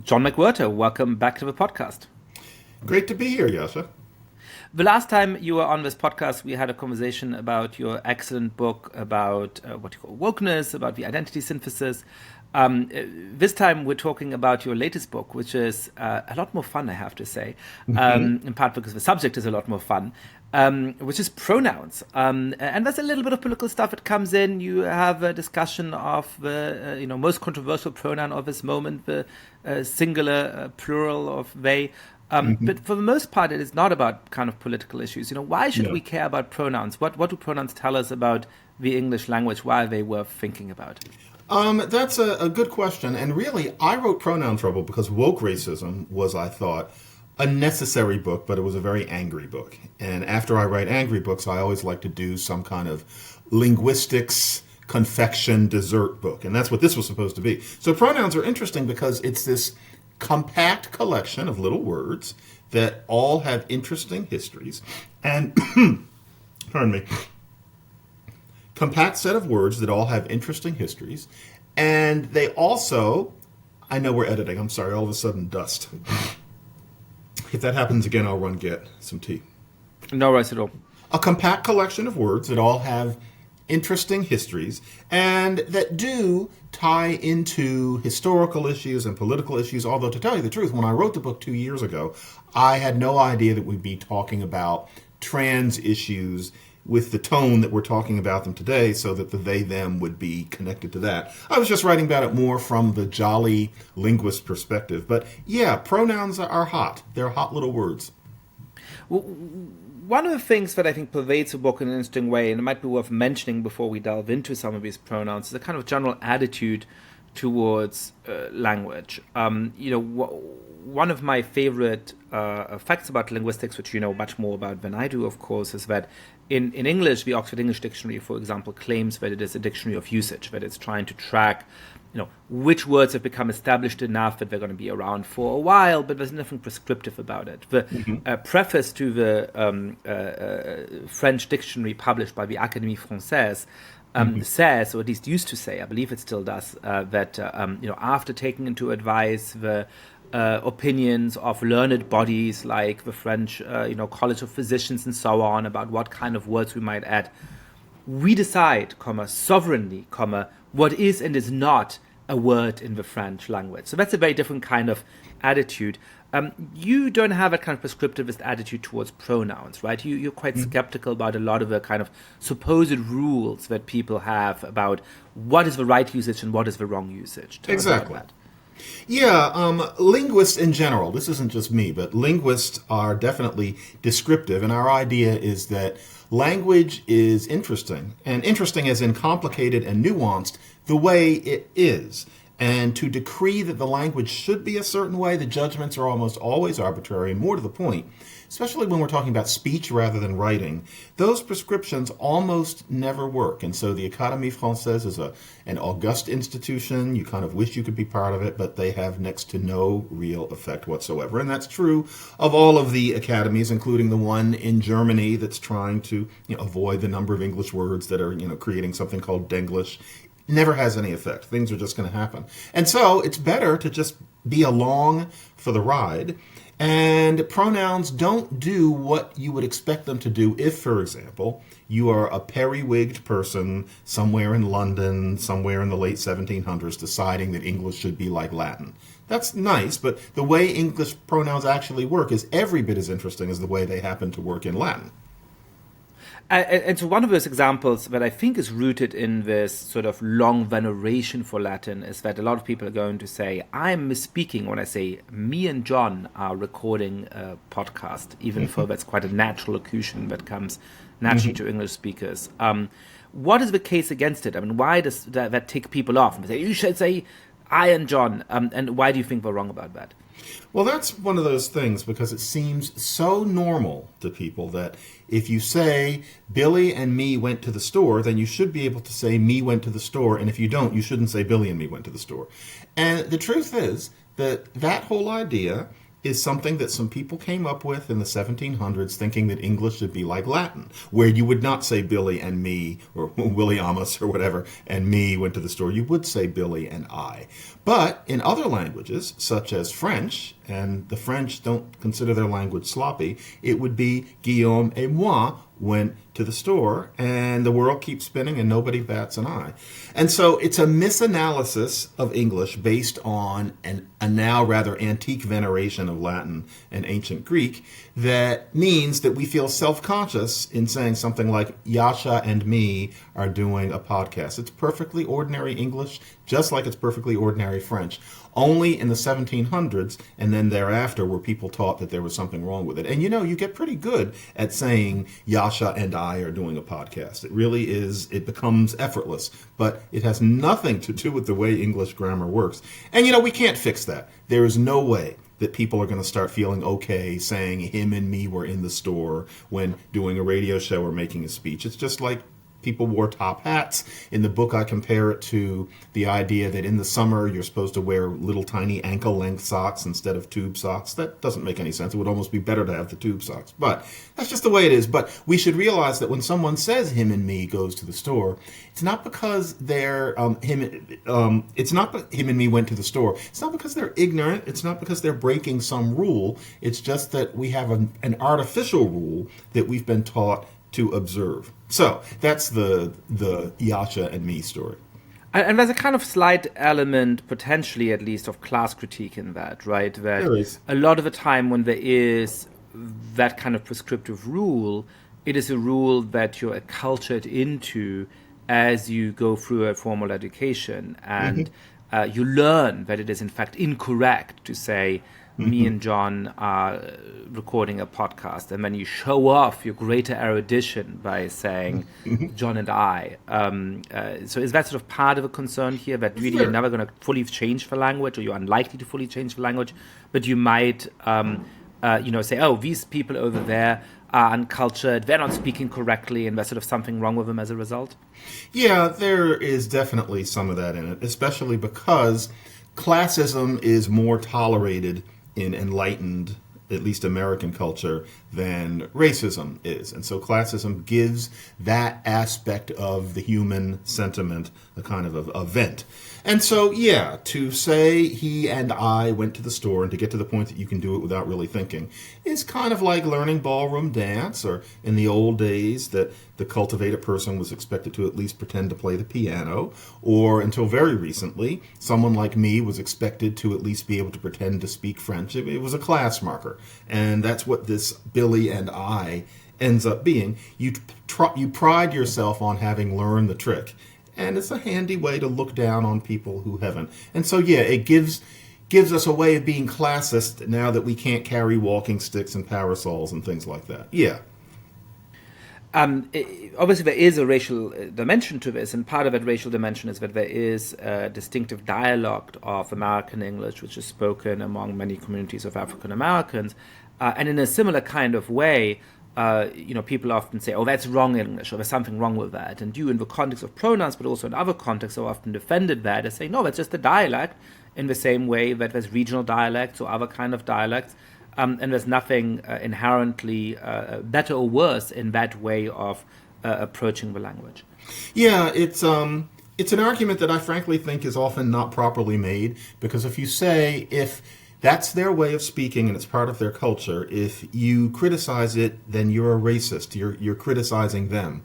John McWhorter, welcome back to the podcast. Great to be here, Yascha. The last time you were on this podcast, we had a conversation about your excellent book about what you call wokeness, about the identity synthesis. This time we're talking about your latest book, which is a lot more fun, I have to say, in part because the subject is a lot more fun, which is pronouns. And there's a little bit of political stuff that comes in. You have a discussion of the most controversial pronoun of this moment, the singular plural of they. But for the most part, it is not about kind of political issues. Why should we care about pronouns? What do pronouns tell us about the English language? Why are they worth thinking about? That's a good question. And really, I wrote Pronoun Trouble because woke racism was, I thought, a necessary book, but it was a very angry book. And after I write angry books, I always like to do some kind of linguistics, confection, dessert book. And that's what this was supposed to be. So pronouns are interesting because it's this compact collection of little words that all have interesting histories. And, pardon me, compact set of words that all have interesting histories. And they also, I know we're editing, I'm sorry, all of a sudden dust. If that happens again, I'll run get some tea. No worries at all. A compact collection of words that all have interesting histories and that do tie into historical issues and political issues. Although, to tell you the truth, when I wrote the book 2 years ago, I had no idea that we'd be talking about trans issues with the tone that we're talking about them today, so that the they, them would be connected to that. I was just writing about it more from the jolly linguist perspective. But yeah, pronouns are hot. They're hot little words. Well, one of the things that I think pervades the book in an interesting way, and it might be worth mentioning before we delve into some of these pronouns, is a kind of general attitude towards language. One of my favorite facts about linguistics, which you know much more about than I do, of course, is that in English, the Oxford English Dictionary, for example, claims that it is a dictionary of usage, that it's trying to track which words have become established enough that they're going to be around for a while, but there's nothing prescriptive about it. The preface to the French dictionary published by the Académie Française says, or at least used to say, I believe it still does, that after taking into advice the opinions of learned bodies like the French, College of Physicians and so on, about what kind of words we might add, we decide, sovereignly, what is and is not a word in the French language. So that's a very different kind of attitude. You don't have a kind of prescriptivist attitude towards pronouns, right? You're quite skeptical about a lot of the kind of supposed rules that people have about what is the right usage and what is the wrong usage. Exactly. Yeah, linguists in general, this isn't just me, but linguists are definitely descriptive, and our idea is that language is interesting, and interesting as in complicated and nuanced the way it is. And to decree that the language should be a certain way, the judgments are almost always arbitrary, and more to the point, especially when we're talking about speech rather than writing, those prescriptions almost never work. And so the Académie Française is an august institution. You kind of wish you could be part of it, but they have next to no real effect whatsoever. And that's true of all of the academies, including the one in Germany that's trying to avoid the number of English words that are creating something called Denglish. Never has any effect. Things are just going to happen. And so it's better to just be along for the ride. And pronouns don't do what you would expect them to do if, for example, you are a periwigged person somewhere in London, somewhere in the late 1700s, deciding that English should be like Latin. That's nice, but the way English pronouns actually work is every bit as interesting as the way they happen to work in Latin. And so one of those examples that I think is rooted in this sort of long veneration for Latin is that a lot of people are going to say, I'm misspeaking when I say me and John are recording a podcast, even though that's quite a natural locution that comes naturally to English speakers. What is the case against it? I mean, why does that tick people off? And they say, you should say I and John. And why do you think we're wrong about that? Well, that's one of those things because it seems so normal to people that if you say Billy and me went to the store, then you should be able to say me went to the store. And if you don't, you shouldn't say Billy and me went to the store. And the truth is that whole idea is something that some people came up with in the 1700s thinking that English should be like Latin, where you would not say Billy and me, or Willie Amos or whatever, and me went to the store. You would say Billy and I. But in other languages, such as French, and the French don't consider their language sloppy, it would be Guillaume et moi went to the store, and the world keeps spinning and nobody bats an eye. And so it's a misanalysis of English based on a now rather antique veneration of Latin and ancient Greek that means that we feel self-conscious in saying something like Yascha and me are doing a podcast. It's perfectly ordinary English, just like it's perfectly ordinary French. Only in the 1700s and then thereafter were people taught that there was something wrong with it. And you get pretty good at saying Yascha and I are doing a podcast. It really is, it becomes effortless, but it has nothing to do with the way English grammar works. And we can't fix that. There is no way that people are going to start feeling okay saying him and me were in the store when doing a radio show or making a speech. It's just like people wore top hats. In the book, I compare it to the idea that in the summer, you're supposed to wear little tiny ankle-length socks instead of tube socks. That doesn't make any sense. It would almost be better to have the tube socks. But that's just the way it is. But we should realize that when someone says him and me goes to the store, it's not because they're it's not him and me went to the store. It's not because they're ignorant. It's not because they're breaking some rule. It's just that we have an artificial rule that we've been taught to observe. So that's the Yascha and me story. And there's a kind of slight element, potentially at least, of class critique in that, right? That There is. A lot of the time when there is that kind of prescriptive rule, it is a rule that you're acculturated into as you go through a formal education. And you learn that it is in fact incorrect to say, me and John are recording a podcast, and then you show off your greater erudition by saying John and I. So is that sort of part of a concern here, that really you're never going to fully change the language, or you're unlikely to fully change the language, but you might say, oh, these people over there are uncultured, they're not speaking correctly, and there's sort of something wrong with them as a result? Yeah, there is definitely some of that in it, especially because classism is more tolerated in enlightened, at least American culture, than racism is. And so classism gives that aspect of the human sentiment a kind of a vent. And so, yeah, to say he and I went to the store and to get to the point that you can do it without really thinking is kind of like learning ballroom dance, or in the old days that the cultivated person was expected to at least pretend to play the piano, or until very recently, someone like me was expected to at least be able to pretend to speak French. It was a class marker. And that's what this Billy and I ends up being. You pride yourself on having learned the trick. And it's a handy way to look down on people who haven't. And so, yeah, it gives us a way of being classist now that we can't carry walking sticks and parasols and things like that. Yeah. Obviously, there is a racial dimension to this, and part of that racial dimension is that there is a distinctive dialect of American English, which is spoken among many communities of African Americans. And in a similar kind of way, people often say, oh, that's wrong English, or there's something wrong with that. And you, in the context of pronouns, but also in other contexts, are often defended that as saying, no, that's just a dialect, in the same way that there's regional dialects or other kind of dialects. And there's nothing inherently better or worse in that way of approaching the language. Yeah, it's an argument that I frankly think is often not properly made, because if you say, if that's their way of speaking and it's part of their culture, if you criticize it, then you're a racist. You're criticizing them.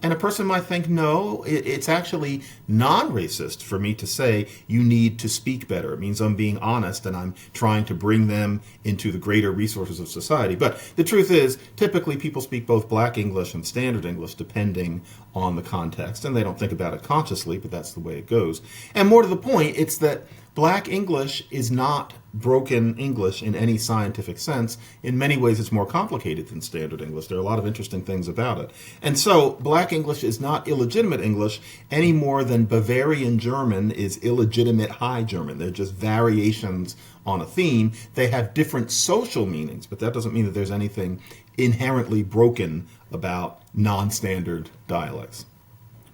And a person might think, no, it's actually non-racist for me to say you need to speak better. It means I'm being honest and I'm trying to bring them into the greater resources of society. But the truth is, typically people speak both Black English and Standard English depending on the context. And they don't think about it consciously, but that's the way it goes. And more to the point, it's that Black English is not broken English in any scientific sense. In many ways, it's more complicated than Standard English. There are a lot of interesting things about it. And so Black English is not illegitimate English any more than Bavarian German is illegitimate High German. They're just variations on a theme. They have different social meanings, but that doesn't mean that there's anything inherently broken about non-standard dialects.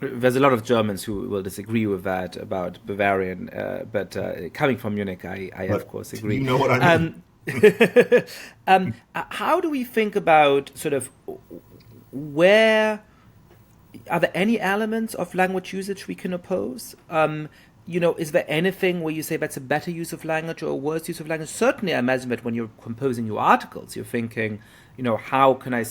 There's a lot of Germans who will disagree with that about Bavarian, but coming from Munich, I of course agree. You know what I mean. How do we think about sort of where are there any elements of language usage we can oppose? Is there anything where you say that's a better use of language or a worse use of language? Certainly, I imagine that when you're composing your articles, you're thinking, how can I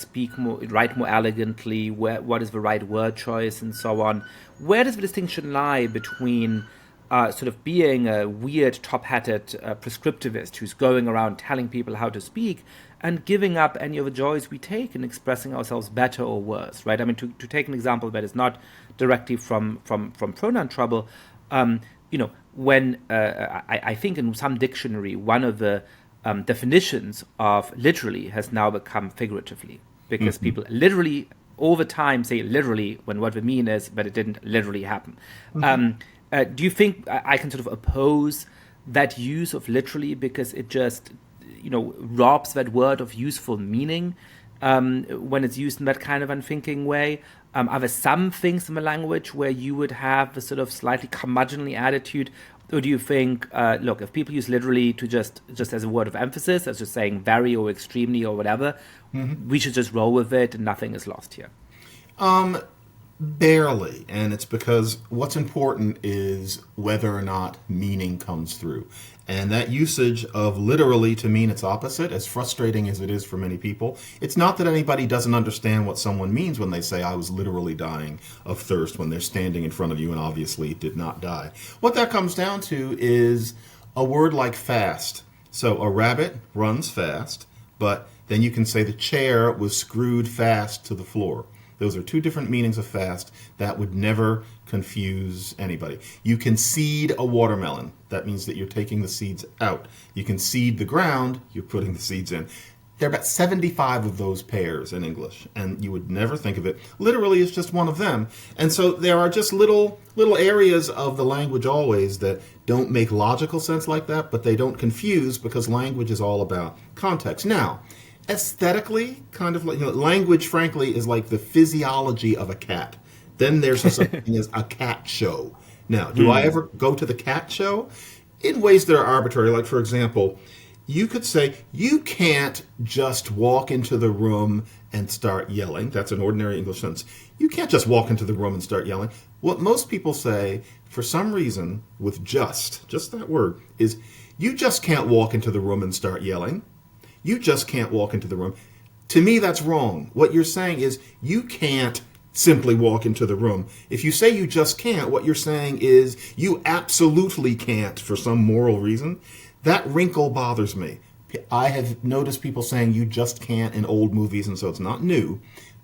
write more elegantly? What is the right word choice, and so on? Where does the distinction lie between sort of being a weird top-hatted prescriptivist who's going around telling people how to speak and giving up any of the joys we take in expressing ourselves better or worse, right? I mean, to take an example that is not directly from pronoun trouble, when I think in some dictionary, one of the definitions of literally has now become figuratively, because people literally all the time say literally when what they mean is that it didn't literally happen. Do you think I can sort of oppose that use of literally because it just, robs that word of useful meaning when it's used in that kind of unthinking way? Are there some things in the language where you would have the sort of slightly curmudgeonly attitude? Or do you think, look, if people use literally to just as a word of emphasis, as just saying very or extremely or whatever, we should just roll with it and nothing is lost here? Barely, and it's because what's important is whether or not meaning comes through. And that usage of literally to mean its opposite, as frustrating as it is for many people, it's not that anybody doesn't understand what someone means when they say, I was literally dying of thirst, when they're standing in front of you and obviously did not die. What that comes down to is a word like fast. So a rabbit runs fast, but then you can say the chair was screwed fast to the floor. Those are two different meanings of fast that would never confuse anybody. You can seed a watermelon. That means that you're taking the seeds out. You can seed the ground. You're putting the seeds in. There are about 75 of those pairs in English, and you would never think of it. Literally, it's just one of them. And so there are just little areas of the language always that don't make logical sense like that, but they don't confuse because language is all about context. Now, aesthetically, kind of like, language, frankly, is like the physiology of a cat. Then there's such a thing as a cat show. Now, do I ever go to the cat show? In ways that are arbitrary. Like, for example, you could say, you can't just walk into the room and start yelling. That's an ordinary English sentence. You can't just walk into the room and start yelling. What most people say, for some reason, with just that word, is you just can't walk into the room and start yelling. You just can't walk into the room. To me, that's wrong. What you're saying is you can't simply walk into the room. If you say you just can't, what you're saying is you absolutely can't for some moral reason. That wrinkle bothers me. I have noticed people saying you just can't in old movies, and so it's not new,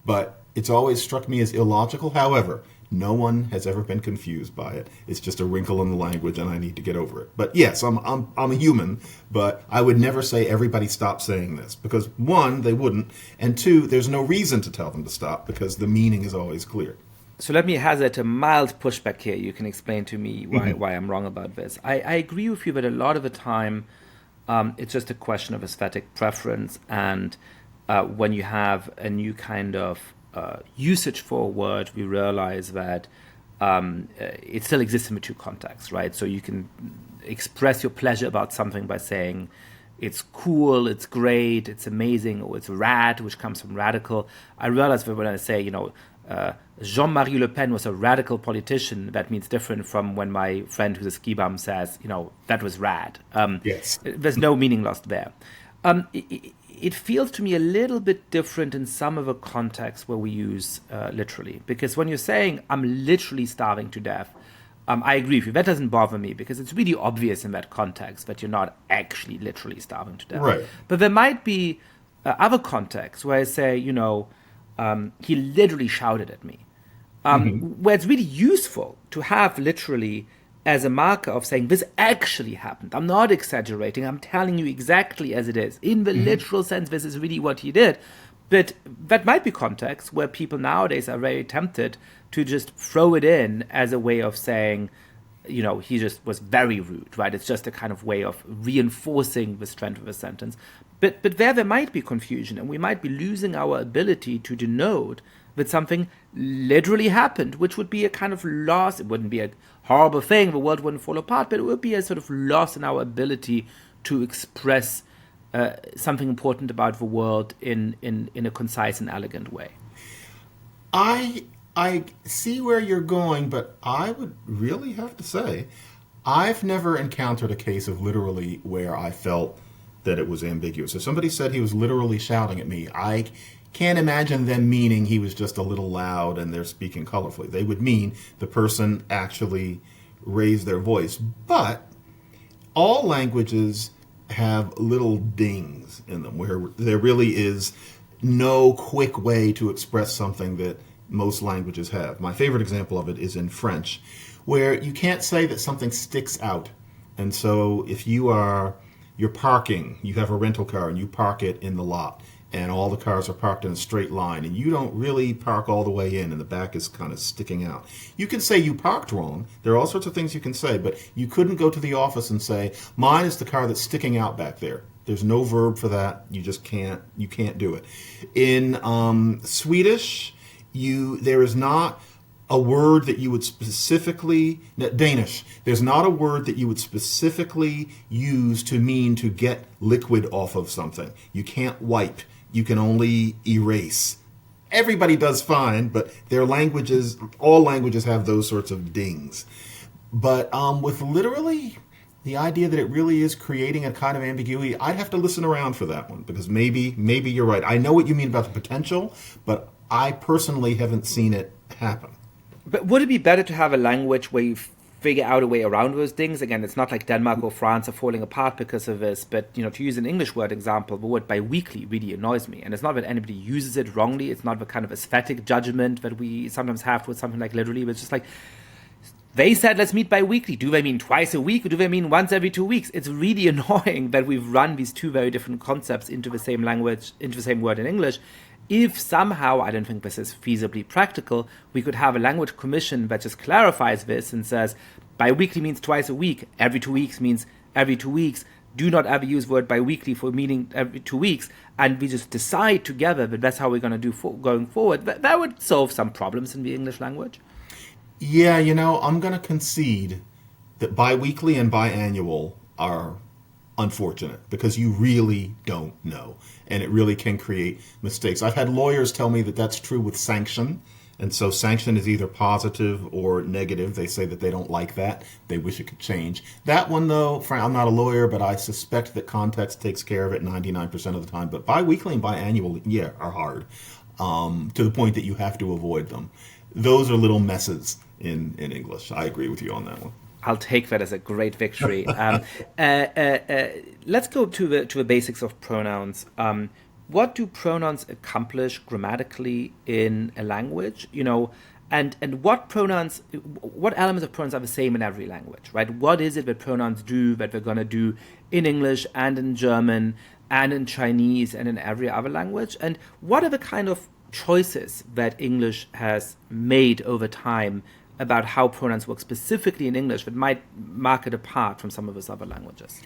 but it's always struck me as illogical. However, no one has ever been confused by it. It's just a wrinkle in the language, and I need to get over it. But yes, I'm a human, but I would never say everybody stop saying this, because one, they wouldn't, and two, there's no reason to tell them to stop because the meaning is always clear. So let me hazard a mild pushback here. You can explain to me why I'm wrong about this. I agree with you that a lot of the time it's just a question of aesthetic preference, and when you have a new kind of usage for a word, we realize that it still exists in the two contexts, right? So you can express your pleasure about something by saying it's cool, it's great, it's amazing, or it's rad, which comes from radical. I realize that when I say, Jean-Marie Le Pen was a radical politician, that means different from when my friend who's a ski bum says, that was rad. Yes. There's no meaning lost there. It feels to me a little bit different in some of the contexts where we use literally. Because when you're saying, I'm literally starving to death, I agree with you. That doesn't bother me because it's really obvious in that context that you're not actually literally starving to death. Right. But there might be other contexts where I say, he literally shouted at me. Where it's really useful to have literally as a marker of saying this actually happened. I'm not exaggerating. I'm telling you exactly as it is. In the literal sense, this is really what he did. But that might be context where people nowadays are very tempted to just throw it in as a way of saying, he just was very rude, right? It's just a kind of way of reinforcing the strength of a sentence. But there might be confusion, and we might be losing our ability to denote that something literally happened, which would be a kind of loss. It wouldn't be a horrible thing, the world wouldn't fall apart, but it would be a sort of loss in our ability to express something important about the world in a concise and elegant way. I see where you're going, but I would really have to say I've never encountered a case of literally where I felt that it was ambiguous. If somebody said he was literally shouting at me, I can't imagine them meaning he was just a little loud and they're speaking colorfully. They would mean the person actually raised their voice. But all languages have little dings in them where there really is no quick way to express something that most languages have. My favorite example of it is in French, where you can't say that something sticks out. And so if you're parking, you have a rental car and you park it in the lot, and all the cars are parked in a straight line, and you don't really park all the way in, and the back is kind of sticking out. You can say you parked wrong. There are all sorts of things you can say, but you couldn't go to the office and say, mine is the car that's sticking out back there. There's no verb for that. You just can't do it. In Swedish, there is not a word that you would specifically, Danish, there's not a word that you would specifically use to mean to get liquid off of something. You can't wipe. You can only erase. Everybody does fine, but all languages have those sorts of dings. But with literally, the idea that it really is creating a kind of ambiguity, I'd have to listen around for that one, because maybe you're right. I know what you mean about the potential, but I personally haven't seen it happen. But would it be better to have a language where you figure out a way around those things? Again, it's not like Denmark or France are falling apart because of this, but to use an English word example, the word biweekly really annoys me. And it's not that anybody uses it wrongly. It's not the kind of aesthetic judgment that we sometimes have with something like literally, but it's just like, they said let's meet bi-weekly. Do they mean twice a week or do they mean once every 2 weeks? It's really annoying that we've run these two very different concepts into the same language, into the same word in English. If somehow, I don't think this is feasibly practical, we could have a language commission that just clarifies this and says bi-weekly means twice a week, every 2 weeks means every 2 weeks, do not ever use word bi-weekly for meaning every 2 weeks, and we just decide together that that's how we're going to do going forward. That would solve some problems in the English language. Yeah, I'm going to concede that biweekly and biannual are unfortunate because you really don't know, and it really can create mistakes. I've had lawyers tell me that that's true with sanction, and so sanction is either positive or negative. They say that they don't like that. They wish it could change. That one, though, Frank, I'm not a lawyer, but I suspect that context takes care of it 99% of the time. But biweekly and biannual, yeah, are hard to the point that you have to avoid them. Those are little messes in English. I agree with you on that one. I'll take that as a great victory. Let's go to the basics of pronouns. What do pronouns accomplish grammatically in a language? And what elements of pronouns are the same in every language, right? What is it that pronouns do that we're going to do in English and in German and in Chinese and in every other language? And what are the kind of choices that English has made over time about how pronouns work specifically in English that might mark it apart from some of those other languages?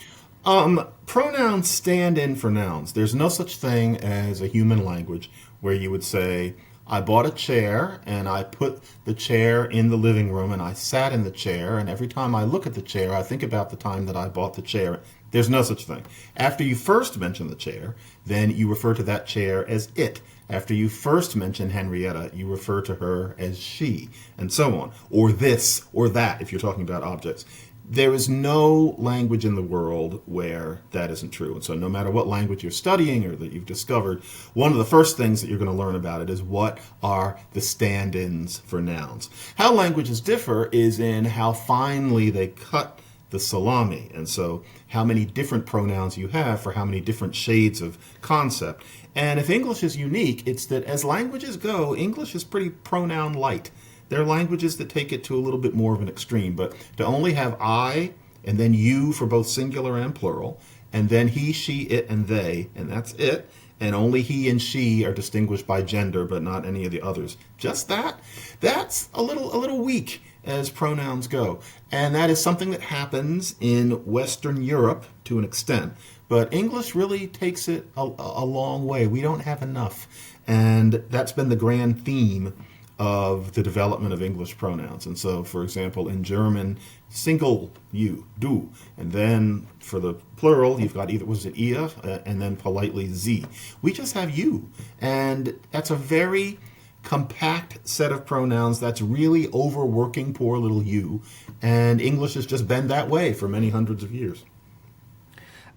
Pronouns stand in for nouns. There's no such thing as a human language where you would say, I bought a chair and I put the chair in the living room and I sat in the chair, and every time I look at the chair, I think about the time that I bought the chair. There's no such thing. After you first mention the chair, then you refer to that chair as it. After you first mention Henrietta, you refer to her as she, and so on. Or this, or that, if you're talking about objects. There is no language in the world where that isn't true. And so no matter what language you're studying or that you've discovered, one of the first things that you're going to learn about it is what are the stand-ins for nouns. How languages differ is in how finely they cut the salami, and so how many different pronouns you have for how many different shades of concept. And if English is unique, it's that as languages go, English is pretty pronoun light. There are languages that take it to a little bit more of an extreme, but to only have I and then you for both singular and plural, and then he, she, it, and they, and that's it, and only he and she are distinguished by gender, but not any of the others. Just that's a little weak as pronouns go. And that is something that happens in Western Europe to an extent. But English really takes it a long way. We don't have enough. And that's been the grand theme of the development of English pronouns. And so, for example, in German, single you, du. And then for the plural, you've got either, was it ihr, and then politely sie. We just have you. And that's a very compact set of pronouns that's really overworking poor little you. And English has just been that way for many hundreds of years.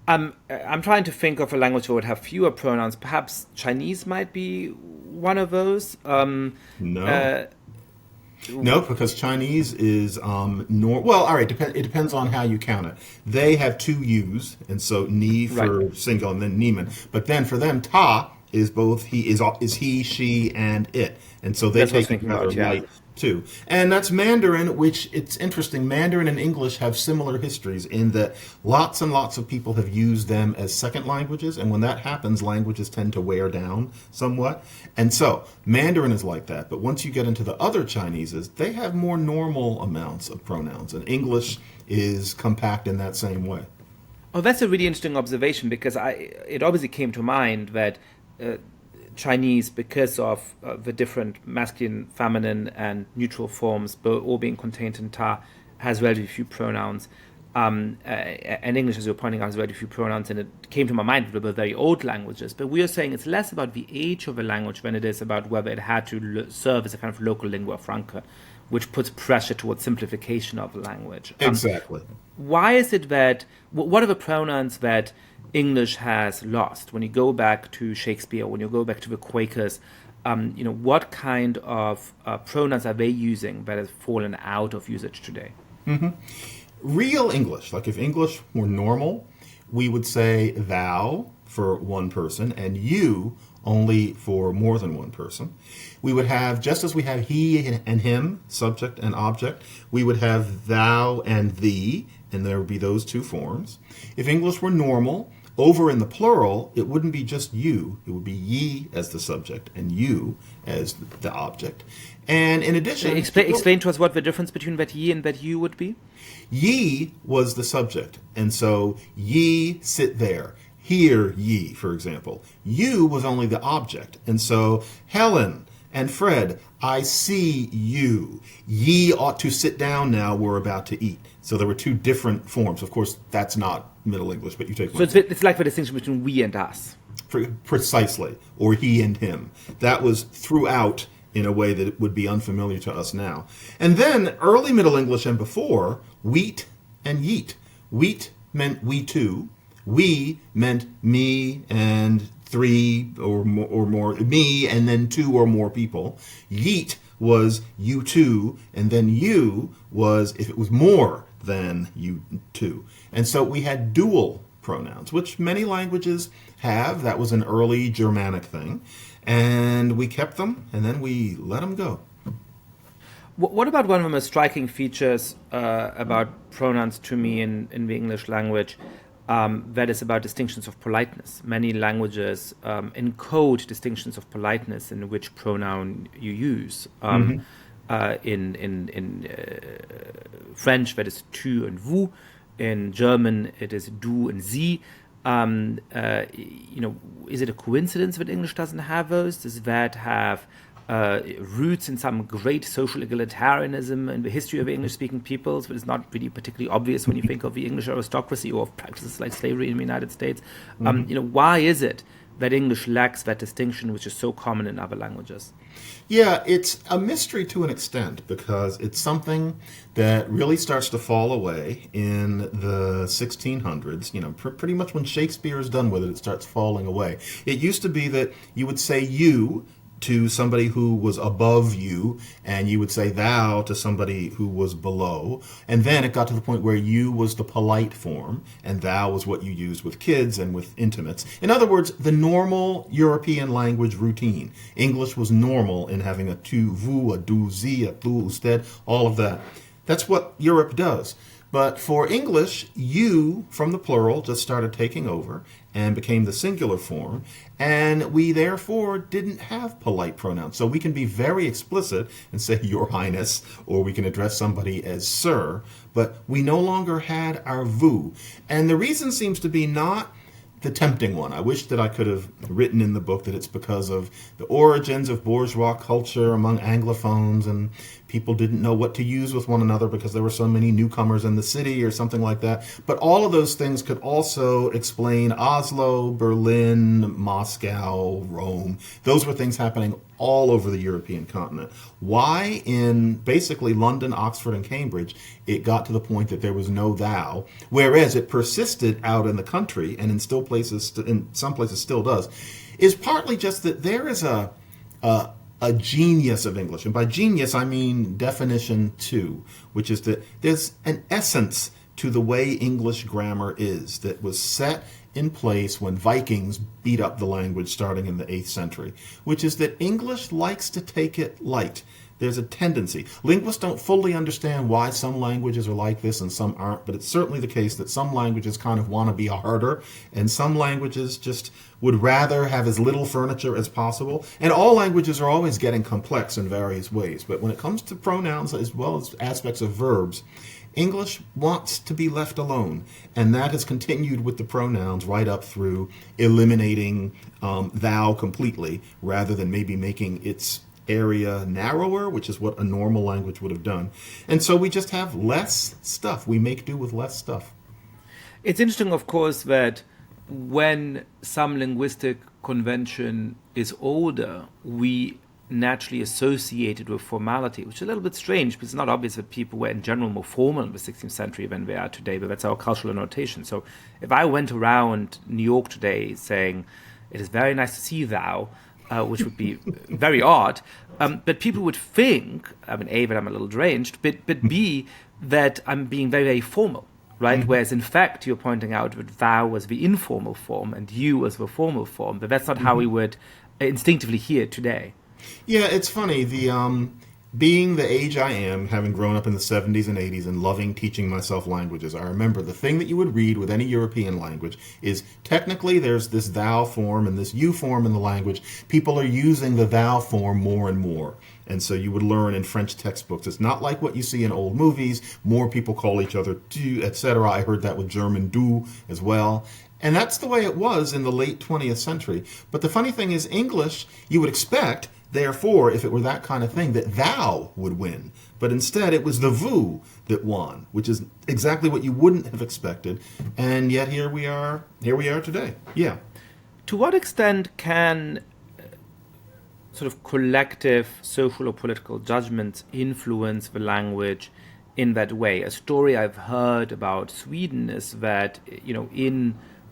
I'm trying to think of a language that would have fewer pronouns. Perhaps Chinese might be one of those. No. No, because Chinese is well, all right. It depends on how you count it. They have two U's, and so ni for single, and then niemen. But then for them, ta is both he, she, and it, and so they take another light too. And that's Mandarin, which it's interesting. Mandarin and English have similar histories in that lots and lots of people have used them as second languages, and when that happens, languages tend to wear down somewhat. And so Mandarin is like that, but once you get into the other Chineses, they have more normal amounts of pronouns, and English is compact in that same way. Oh, that's a really interesting observation, because it obviously came to mind that Chinese, because of the different masculine, feminine, and neutral forms, all being contained in ta, has relatively few pronouns. And English, as you're pointing out, has relatively few pronouns, and it came to my mind that they were very old languages. But we are saying it's less about the age of a language than it is about whether it had to serve as a kind of local lingua franca, which puts pressure towards simplification of the language. Exactly. Why is it that, what are the pronouns that English has lost? When you go back to Shakespeare, when you go back to the Quakers, what kind of pronouns are they using that have fallen out of usage today? Mm-hmm. Real English, like if English were normal, we would say thou for one person and you only for more than one person. We would have, just as we have he and him, subject and object, we would have thou and thee, and there would be those two forms. If English were normal, over in the plural, it wouldn't be just you. It would be ye as the subject and you as the object. And in addition... Explain to us what the difference between that ye and that you would be. Ye was the subject, and so ye sit there. Hear ye, for example. You was only the object, and so Helen and Fred, I see you. Ye ought to sit down now, we're about to eat. So there were two different forms. Of course, that's not Middle English, but you take my point. It's like the distinction between we and us. Precisely, or he and him. That was throughout in a way that it would be unfamiliar to us now. And then early Middle English and before, wheat and yeet. Wheat meant we two. We meant me and three or more, me and then two or more people. Yeet was you two, and then you was if it was more than you two. And so we had dual pronouns, which many languages have. That was an early Germanic thing. And we kept them, and then we let them go. What about one of the most striking features about pronouns to me in the English language? That is about distinctions of politeness. Many languages encode distinctions of politeness in which pronoun you use. In French, that is tu and vous. In German, it is du and sie. Is it a coincidence that English doesn't have those? Does that have roots in some great social egalitarianism in the history of English-speaking peoples, but it's not really particularly obvious when you think of the English aristocracy or of practices like slavery in the United States? Why is it that English lacks that distinction, which is so common in other languages? Yeah, it's a mystery to an extent because it's something that really starts to fall away in the 1600s. Pretty much when Shakespeare is done with it, it starts falling away. It used to be that you would say you to somebody who was above you, and you would say thou to somebody who was below. And then it got to the point where you was the polite form, and thou was what you used with kids and with intimates. In other words, the normal European language routine. English was normal in having a tu, vous, a du, sie, a tu, usted, all of that. That's what Europe does. But for English, you, from the plural, just started taking over and became the singular form, and we therefore didn't have polite pronouns. So we can be very explicit and say your highness, or we can address somebody as sir, but we no longer had our vous. And the reason seems to be not the tempting one. I wish that I could have written in the book that it's because of the origins of bourgeois culture among Anglophones and people didn't know what to use with one another because there were so many newcomers in the city or something like that. But all of those things could also explain Oslo, Berlin, Moscow, Rome. Those were things happening all over the European continent. Why in basically London, Oxford, and Cambridge it got to the point that there was no thou, whereas it persisted out in the country and in some places still does, is partly just that there is a genius of English. And by genius, I mean definition 2, which is that there's an essence to the way English grammar is that was set in place when Vikings beat up the language starting in the 8th century, which is that English likes to take it light. There's a tendency. Linguists don't fully understand why some languages are like this and some aren't, but it's certainly the case that some languages kind of want to be harder, and some languages just would rather have as little furniture as possible. And all languages are always getting complex in various ways. But when it comes to pronouns as well as aspects of verbs, English wants to be left alone, and that has continued with the pronouns right up through eliminating thou completely, rather than maybe making its area narrower, which is what a normal language would have done. And so we just have less stuff. We make do with less stuff. It's interesting, of course, that when some linguistic convention is older, we naturally associated with formality, which is a little bit strange because it's not obvious that people were in general more formal in the 16th century than they are today, but that's our cultural notation. So if I went around New York today saying, it is very nice to see thou, which would be very odd, but people would think, I mean, A, that I'm a little deranged, but B, that I'm being very, very formal, right? Mm-hmm. Whereas in fact, you're pointing out that thou was the informal form and you was the formal form, but that's not how we would instinctively hear it today. Yeah, it's funny. Being the age I am, having grown up in the 70s and 80s and loving teaching myself languages, I remember the thing that you would read with any European language is technically there's this thou form and this you form in the language. People are using the thou form more and more. And so you would learn in French textbooks. It's not like what you see in old movies. More people call each other tu, etc. I heard that with German du as well. And that's the way it was in the late 20th century. But the funny thing is English, you would expect, therefore, if it were that kind of thing, that thou would win. But instead, it was the vous that won, which is exactly what you wouldn't have expected. And yet here we are today. Yeah. To what extent can sort of collective social or political judgments influence the language in that way? A story I've heard about Sweden is that, it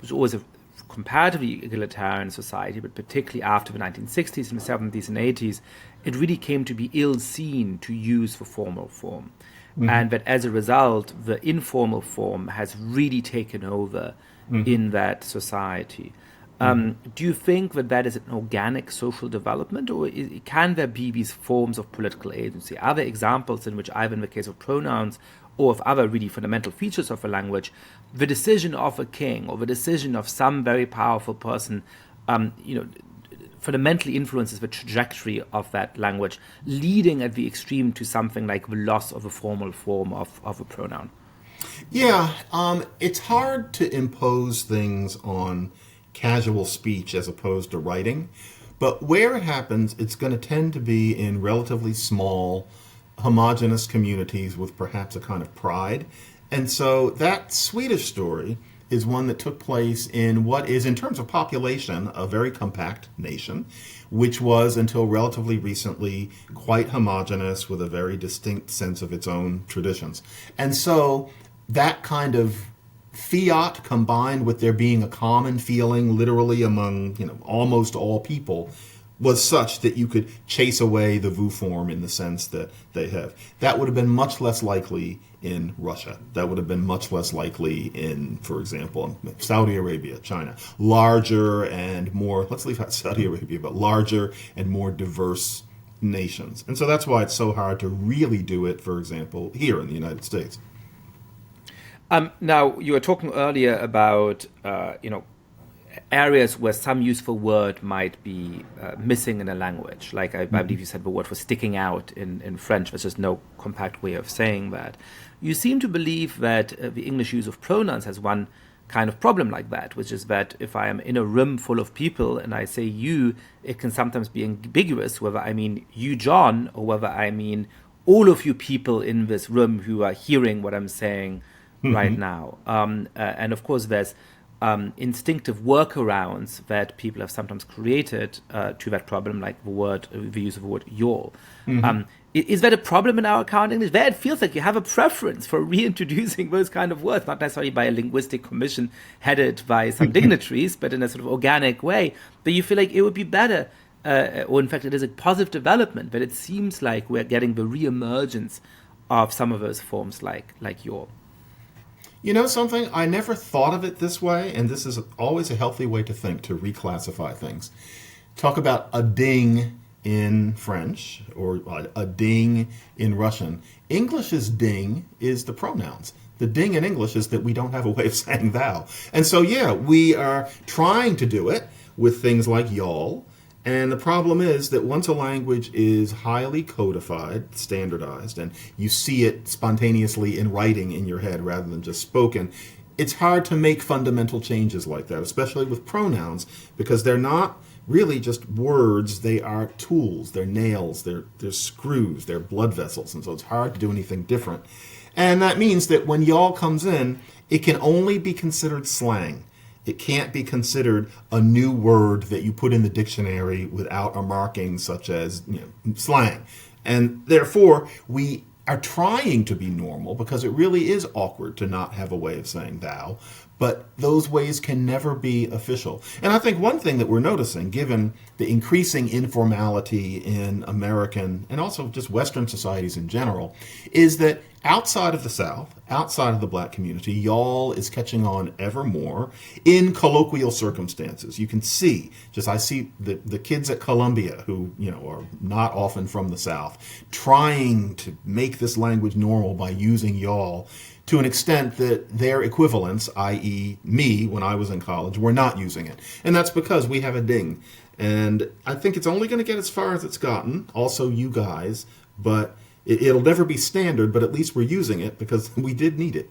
was always a comparatively egalitarian society, but particularly after the 1960s and the 70s and 80s, it really came to be ill seen to use the formal form. Mm-hmm. And that as a result, the informal form has really taken over in that society. Do you think that is an organic social development, or can there be these forms of political agency? Are there examples in which, either in the case of pronouns or of other really fundamental features of a language, the decision of a king or the decision of some very powerful person, fundamentally influences the trajectory of that language, leading at the extreme to something like the loss of a formal form of a pronoun? Yeah, it's hard to impose things on casual speech as opposed to writing, but where it happens, it's going to tend to be in relatively small, homogenous communities with perhaps a kind of pride. And so that Swedish story is one that took place in what is, in terms of population, a very compact nation, which was, until relatively recently, quite homogenous with a very distinct sense of its own traditions. And so that kind of fiat, combined with there being a common feeling literally among almost all people, was such that you could chase away the vous form in the sense that they have. That would have been much less likely in Russia. That would have been much less likely in, for example, Saudi Arabia, China. Larger and more, let's leave out Saudi Arabia, but larger and more diverse nations. And so that's why it's so hard to really do it, for example, here in the United States. Now, you were talking earlier about, areas where some useful word might be missing in a language. Like I believe you said the word for sticking out in French. There's just no compact way of saying that. You seem to believe that the English use of pronouns has one kind of problem like that, which is that if I am in a room full of people and I say you, it can sometimes be ambiguous whether I mean you, John, or whether I mean all of you people in this room who are hearing what I'm saying right now. And of course, there's instinctive workarounds that people have sometimes created to that problem, like the use of the word y'all. Is that a problem in our current English? There it feels like you have a preference for reintroducing those kind of words, not necessarily by a linguistic commission headed by some dignitaries, but in a sort of organic way. But you feel like it would be better, or in fact it is a positive development, but it seems like we're getting the re-emergence of some of those forms like y'all. You know something? I never thought of it this way, and this is always a healthy way to think, to reclassify things. Talk about a ding in French or a ding in Russian. English's ding is the pronouns. The ding in English is that we don't have a way of saying thou. And so, yeah, we are trying to do it with things like y'all. And the problem is that once a language is highly codified, standardized, and you see it spontaneously in writing in your head rather than just spoken, it's hard to make fundamental changes like that, especially with pronouns, because they're not really just words, they are tools, they're nails, they're screws, they're blood vessels, and so it's hard to do anything different. And that means that when y'all comes in, it can only be considered slang. It can't be considered a new word that you put in the dictionary without a marking such as slang. And therefore, we are trying to be normal because it really is awkward to not have a way of saying thou. But those ways can never be official. And I think one thing that we're noticing, given the increasing informality in American and also just Western societies in general, is that outside of the South, outside of the black community, y'all is catching on ever more in colloquial circumstances. You can see, I see the kids at Columbia who, are not often from the South, trying to make this language normal by using y'all to an extent that their equivalents, i.e. me when I was in college, were not using it. And that's because we have a ding. And I think it's only going to get as far as it's gotten, also you guys, but it'll never be standard, but at least we're using it because we did need it.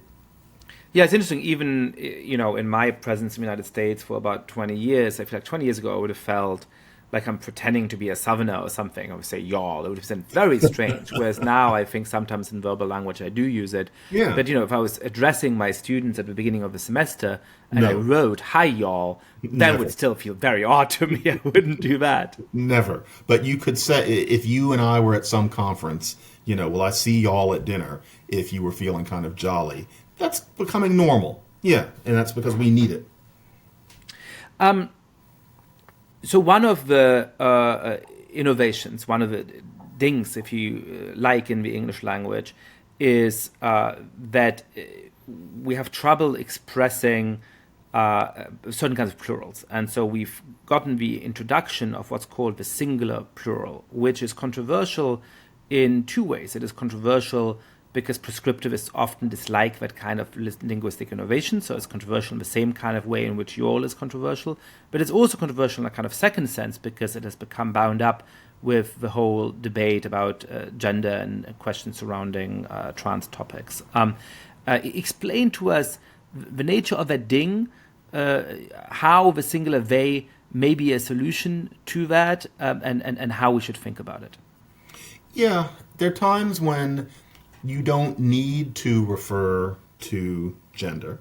Yeah, it's interesting. Even, in my presence in the United States for about 20 years, I feel like 20 years ago I would have felt like I'm pretending to be a southerner or something. I would say y'all. It would have been very strange. Whereas now I think sometimes in verbal language I do use it. Yeah. But, if I was addressing my students at the beginning of the semester and I wrote, hi, y'all, that would still feel very odd to me. I wouldn't do that. Never. But you could say, if you and I were at some conference, I see y'all at dinner, if you were feeling kind of jolly. That's becoming normal. Yeah, and that's because we need it. So one of the innovations, one of the dings, if you like, in the English language, is that we have trouble expressing certain kinds of plurals. And so we've gotten the introduction of what's called the singular plural, which is controversial in two ways. It is controversial because prescriptivists often dislike that kind of linguistic innovation, so it's controversial in the same kind of way in which y'all is controversial, but it's also controversial in a kind of second sense because it has become bound up with the whole debate about gender and questions surrounding trans topics. Explain to us the nature of that ding, how the singular they may be a solution to that, and how we should think about it. Yeah, there are times when you don't need to refer to gender.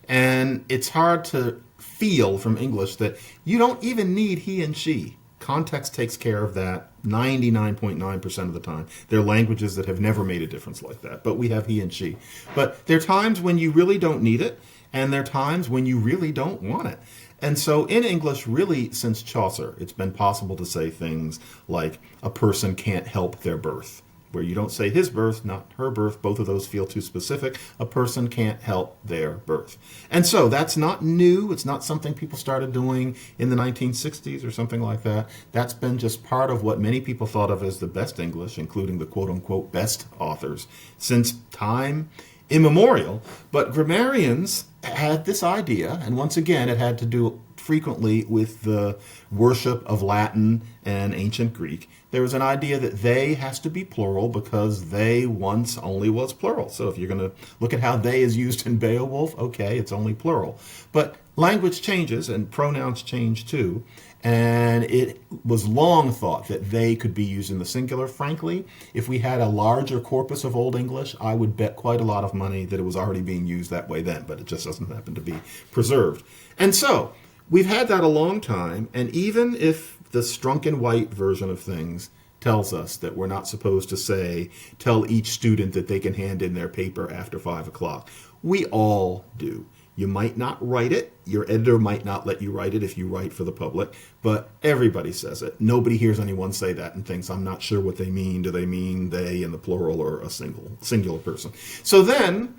And it's hard to feel from English that you don't even need he and she. Context takes care of that 99.9% of the time. There are languages that have never made a difference like that, but we have he and she. But there are times when you really don't need it, and there are times when you really don't want it. And so in English, really, since Chaucer, it's been possible to say things like a person can't help their birth, where you don't say his birth, not her birth. Both of those feel too specific. A person can't help their birth. And so that's not new. It's not something people started doing in the 1960s or something like that. That's been just part of what many people thought of as the best English, including the quote-unquote best authors, since time immemorial. But grammarians had this idea, and once again, it had to do frequently with the worship of Latin and ancient Greek, there was an idea that they has to be plural because they once only was plural. So if you're going to look at how they is used in Beowulf, okay, it's only plural. But language changes and pronouns change too. And it was long thought that they could be used in the singular. Frankly, if we had a larger corpus of Old English, I would bet quite a lot of money that it was already being used that way then, but it just doesn't happen to be preserved. And so we've had that a long time, and even if the Strunken White version of things tells us that we're not supposed to say, tell each student that they can hand in their paper after 5 o'clock, we all do. You might not write it. Your editor might not let you write it if you write for the public, but everybody says it. Nobody hears anyone say that and thinks, I'm not sure what they mean. Do they mean they in the plural or a singular person? So then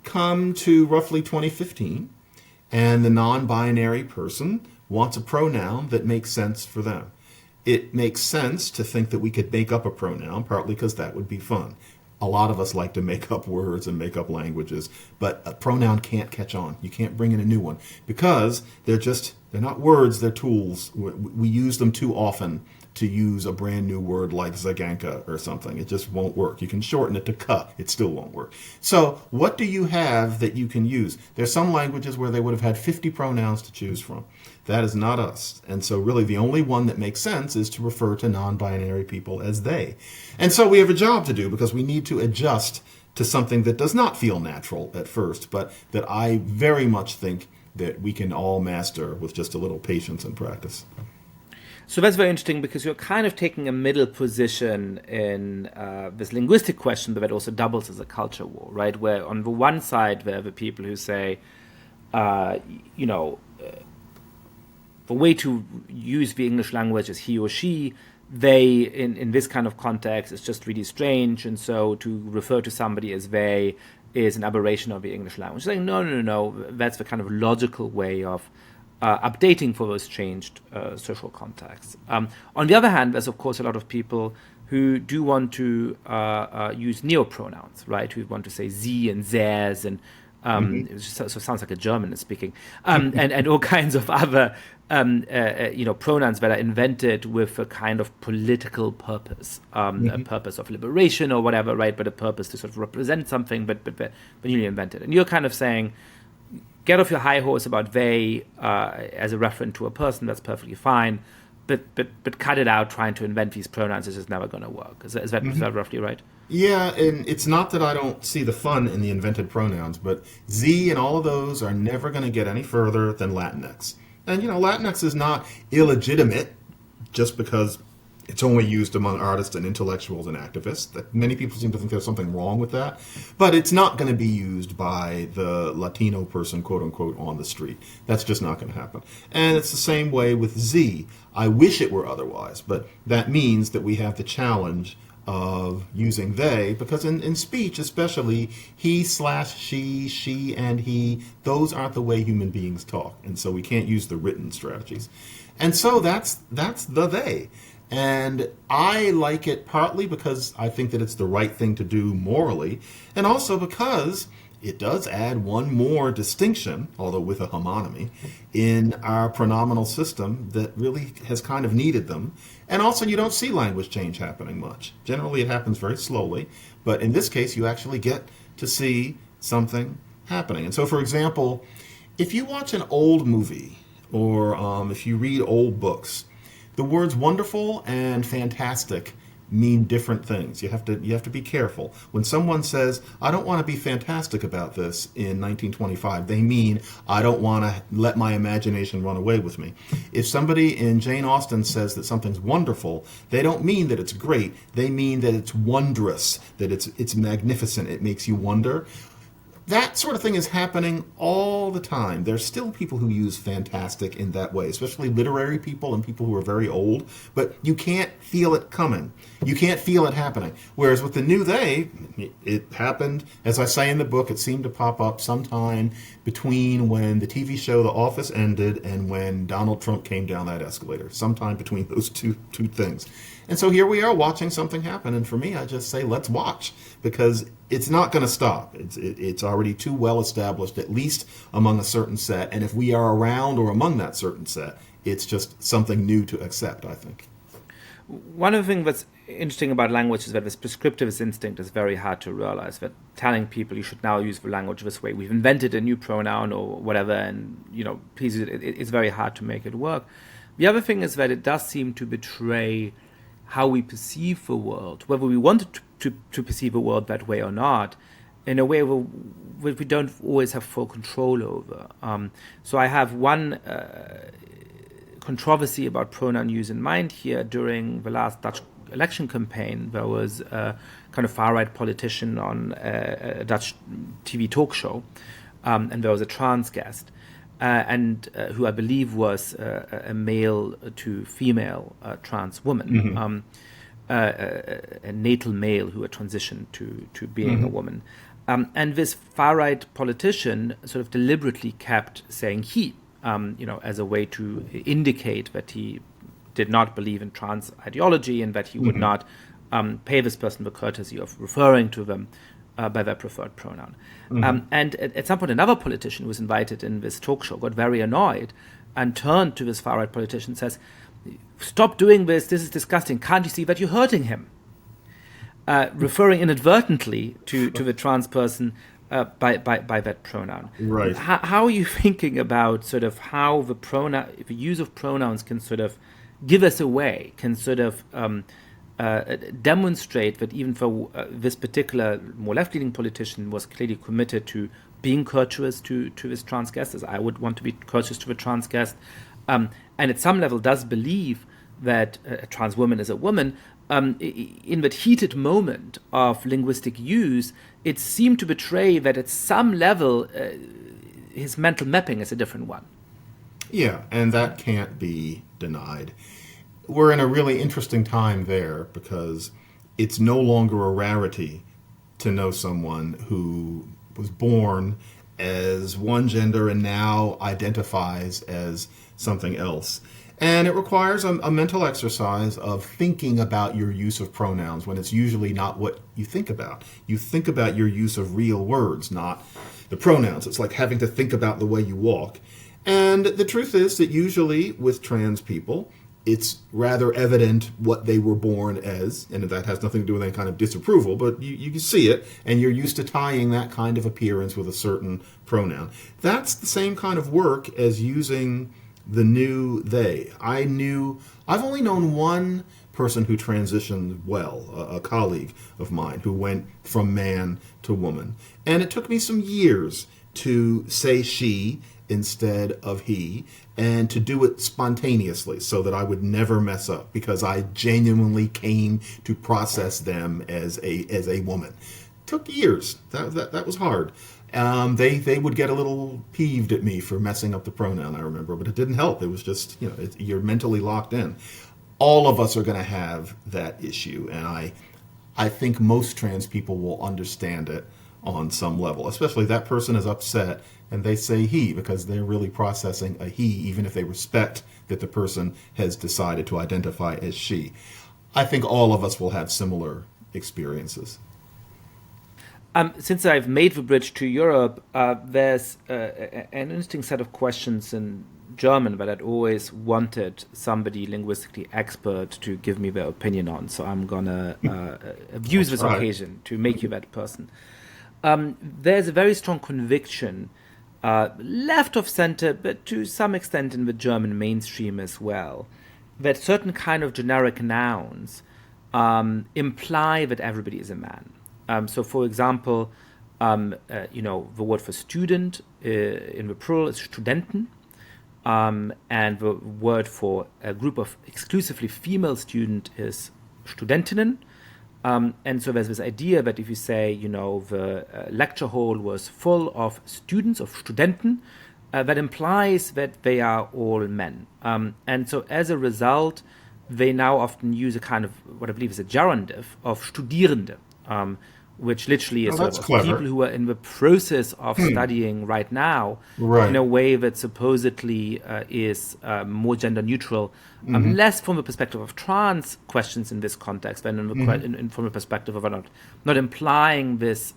come to roughly 2015, and the non-binary person wants a pronoun that makes sense for them. It makes sense to think that we could make up a pronoun, partly because that would be fun. A lot of us like to make up words and make up languages, but a pronoun can't catch on. You can't bring in a new one because they're not words, they're tools. We use them too often to use a brand new word like Zaganka or something. It just won't work. You can shorten it to ka. It still won't work. So what do you have that you can use? There's some languages where they would have had 50 pronouns to choose from. That is not us. And so really the only one that makes sense is to refer to non-binary people as they. And so we have a job to do because we need to adjust to something that does not feel natural at first, but that I very much think that we can all master with just a little patience and practice. So that's very interesting because you're kind of taking a middle position in this linguistic question, but that also doubles as a culture war, right? Where on the one side, there are the people who say, the way to use the English language is he or she. They, in this kind of context, is just really strange. And so to refer to somebody as they is an aberration of the English language. Saying, no, that's the kind of logical way of updating for those changed social contexts. On the other hand, there's of course a lot of people who do want to use neopronouns, right? Who want to say sie and theirs, and so it sounds like a German is speaking, and all kinds of other pronouns that are invented with a kind of political purpose, a purpose of liberation or whatever, right? But a purpose to sort of represent something, but newly invented. And you're kind of saying, get off your high horse about they as a reference to a person. That's perfectly fine, but cut it out. Trying to invent these pronouns is just never going to work. Is that roughly right? Yeah, and it's not that I don't see the fun in the invented pronouns, but Z and all of those are never going to get any further than Latinx. And Latinx is not illegitimate just because it's only used among artists and intellectuals and activists. That many people seem to think there's something wrong with that. But it's not going to be used by the Latino person, quote unquote, on the street. That's just not going to happen. And it's the same way with Z. I wish it were otherwise, but that means that we have the challenge of using they, because in speech especially, he/she, she and he, those aren't the way human beings talk. And so we can't use the written strategies. And so that's the they. And I like it partly because I think that it's the right thing to do morally, and also because it does add one more distinction, although with a homonymy, in our pronominal system that really has kind of needed them. And also you don't see language change happening much. Generally it happens very slowly, but in this case you actually get to see something happening. And so, for example, if you watch an old movie or if you read old books, the words wonderful and fantastic mean different things. You have to be careful. When someone says, I don't want to be fantastic about this in 1925, they mean, I don't want to let my imagination run away with me. If somebody in Jane Austen says that something's wonderful, they don't mean that it's great. They mean that it's wondrous, that it's magnificent. It makes you wonder. That sort of thing is happening all the time. There's still people who use fantastic in that way, especially literary people and people who are very old, but you can't feel it coming. You can't feel it happening. Whereas with the new they, it happened, as I say in the book, it seemed to pop up sometime between when the TV show The Office ended and when Donald Trump came down that escalator, sometime between those two things. And so here we are watching something happen, and for me, I just say, let's watch, because it's not going to stop. It's already too well established, at least among a certain set. And if we are around or among that certain set, it's just something new to accept, I think. One of the things that's interesting about language is that this prescriptivist instinct is very hard to realize, that telling people you should now use the language this way, we've invented a new pronoun or whatever, and, please, it's very hard to make it work. The other thing is that it does seem to betray how we perceive the world, whether we want to perceive the world that way or not, in a way we don't always have full control over. So I have one controversy about pronoun use in mind here. During the last Dutch election campaign, there was a kind of far-right politician on a Dutch TV talk show, and there was a trans guest, and who I believe was a male to female trans woman, a natal male who had transitioned to being a woman. And this far-right politician sort of deliberately kept saying he, as a way to indicate that he did not believe in trans ideology and that he would not pay this person the courtesy of referring to them by their preferred pronoun. And at some point, another politician who was invited in this talk show got very annoyed and turned to this far-right politician and says, "Stop doing this is disgusting, can't you see that you're hurting him?" Referring inadvertently to the trans person by that pronoun. Right. How are you thinking about sort of how the use of pronouns can sort of give us away, can sort of demonstrate that even for this particular more left-leaning politician was clearly committed to being courteous to this trans guest, as I would want to be courteous to a trans guest, and at some level does believe that a trans woman is a woman. In that heated moment of linguistic use, it seemed to betray that at some level his mental mapping is a different one. Yeah, and that can't be denied. We're in a really interesting time there because it's no longer a rarity to know someone who was born as one gender and now identifies as something else. And it requires a mental exercise of thinking about your use of pronouns when it's usually not what you think about. You think about your use of real words, not the pronouns. It's like having to think about the way you walk. And the truth is that usually with trans people, it's rather evident what they were born as, and that has nothing to do with any kind of disapproval, but you can see it, and you're used to tying that kind of appearance with a certain pronoun. That's the same kind of work as using the new they. I've only known one person who transitioned well, a colleague of mine who went from man to woman. And it took me some years to say she instead of he, and to do it spontaneously so that I would never mess up, because I genuinely came to process them as a woman. Took years. That was hard. They would get a little peeved at me for messing up the pronoun, I remember, but it didn't help. It was just, you're mentally locked in. All of us are going to have that issue, and I think most trans people will understand it on some level, especially that person is upset and they say he because they're really processing a he, even if they respect that the person has decided to identify as she. I think all of us will have similar experiences. Since I've made the bridge to Europe, there's an interesting set of questions in German that I'd always wanted somebody linguistically expert to give me their opinion on. So I'm going to abuse this occasion to make you that person. There's a very strong conviction, left of center, but to some extent in the German mainstream as well, that certain kind of generic nouns imply that everybody is a man. So, for example, the word for student in the plural is Studenten, and the word for a group of exclusively female student is Studentinnen. And so there's this idea that if you say, the lecture hall was full of students, of Studenten, that implies that they are all men. And so as a result, they now often use a kind of what I believe is a gerundive of Studierende, which literally is Oh, sort that's of clever. people who are in the process of studying right now Right. in a way that supposedly is more gender neutral, less from the perspective of trans questions in this context than from the perspective of not implying this